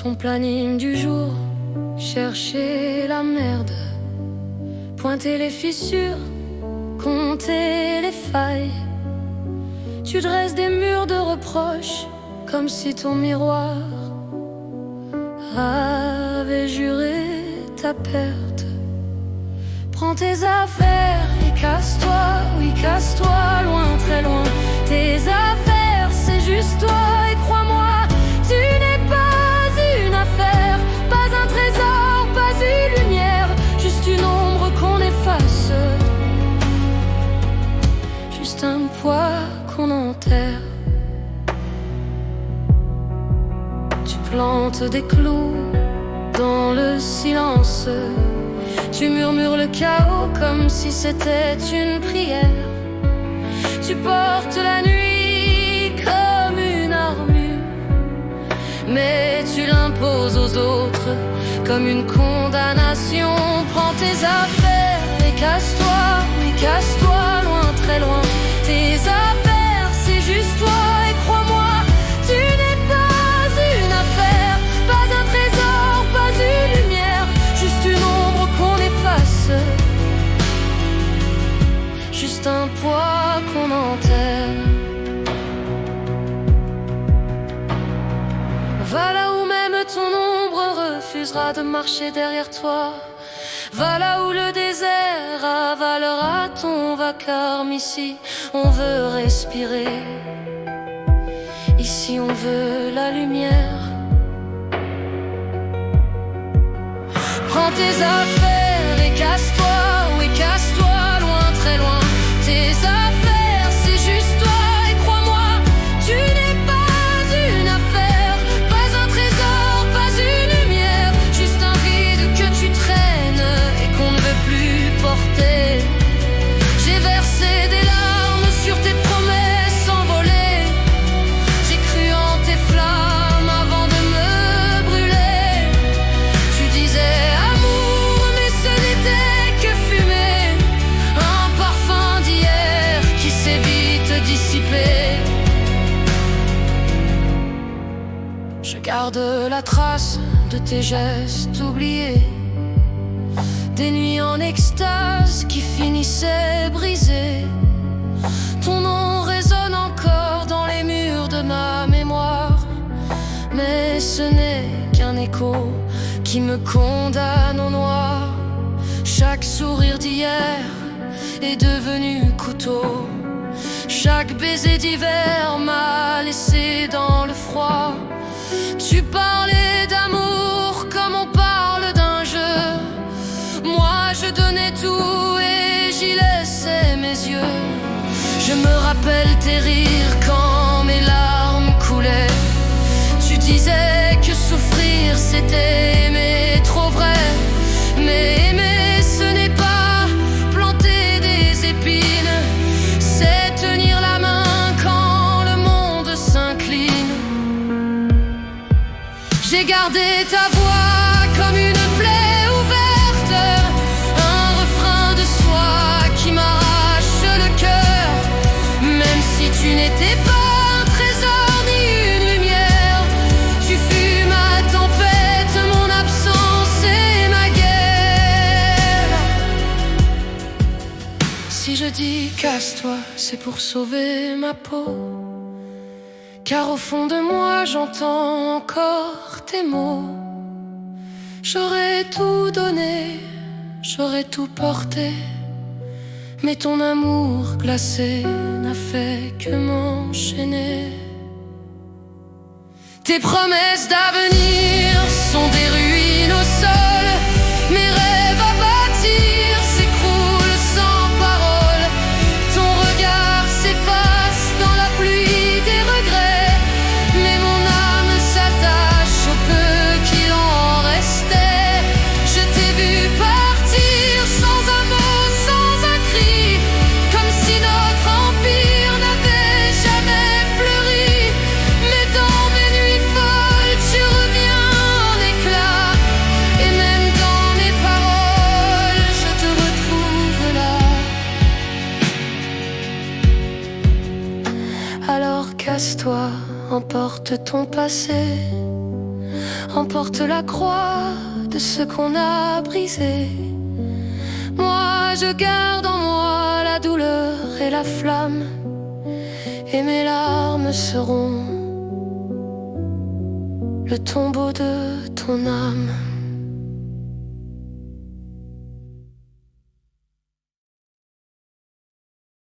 ton planning du jour, chercher la merde, pointer les fissures, compter les failles. Tu dresses des murs de reproches, comme si ton miroir avait juré ta perte. Prends tes affaires et casse-toi, oui casse-toi, loin, très loin. Tes affaires, c'est juste toi, et crois-moi, tu n'es pas une affaire, pas un trésor, pas une lumière, juste une ombre qu'on efface, juste un poids qu'on enterre. Tu plantes des clous dans le silence, tu murmures le chaos comme si c'était une prière. Tu portes la nuit comme une armure, mais tu l'imposes aux autres comme une condamnation. Prends tes affaires et casse-toi, oui casse-toi, loin, très loin. Tes affaires, c'est juste toi, et crois-moi, tu n'es pas une affaire, pas un trésor, pas une lumière, juste une ombre qu'on efface, juste un poids qu'on enterre. Va là où même ton ombre refusera de marcher derrière toi. Va là où le désert avalera ton vacarme. Ici, on veut respirer. Ici, on veut la lumière. Prends tes affaires et casse-toi, oui casse-toi, loin, très loin. Tes affaires, c'est juste toi, et crois-moi, tu n'es pas une affaire, pas un trésor, pas une lumière, juste un vide que tu traînes et qu'on ne veut plus porter. J'ai versé des larmes sur tes promesses envolées, j'ai cru en tes flammes avant de me brûler. Tu disais amour, mais ce n'était que fumée, un parfum d'hier qui s'est vite dissipé. Je garde la trace de tes gestes oubliés, des nuits en extase qui finissaient brisées. Ton nom résonne encore dans les murs de ma mémoire, mais ce n'est qu'un écho qui me condamne au noir. Chaque sourire d'hier est devenu couteau, chaque baiser d'hiver m'a laissé dans le froid. Tu parlais d'amour comme on parle d'un jeu, moi je donnais tout et j'y laissais mes yeux. Je me rappelle tes rires quand mes larmes coulaient. Tu disais que souffrir c'était aimer trop vrai, mais aimer ce n'est pas planter des épines, c'est tenir la main quand le monde s'incline. J'ai gardé ta voix comme une plaie ouverte, un refrain de soie qui m'arrache le cœur. Même si tu n'étais pas un trésor ni une lumière, tu fus ma tempête, mon absence et ma guerre. Si je dis casse-toi, c'est pour sauver ma peau, car au fond de moi j'entends encore tes mots. J'aurais tout donné, j'aurais tout porté, mais ton amour glacé n'a fait que m'enchaîner. Tes promesses d'avenir sont des ruines au sol, mes rêves à bâtir s'écroulent sans parole. Ton regard s'efface dans la pluie des regrets, mais mon âme s'attache au peu qu'il en restait. Je t'ai vu partir sans un mot, sans un cri, comme si notre empire n'avait jamais fleuri. Mais dans mes nuits folles, tu reviens en éclats, et même dans mes paroles, je te retrouve là. Alors casse-toi, emporte ton passé, emporte la croix de ce qu'on a brisé. Moi je garde en moi la douleur et la flamme, et mes larmes seront le tombeau de ton âme.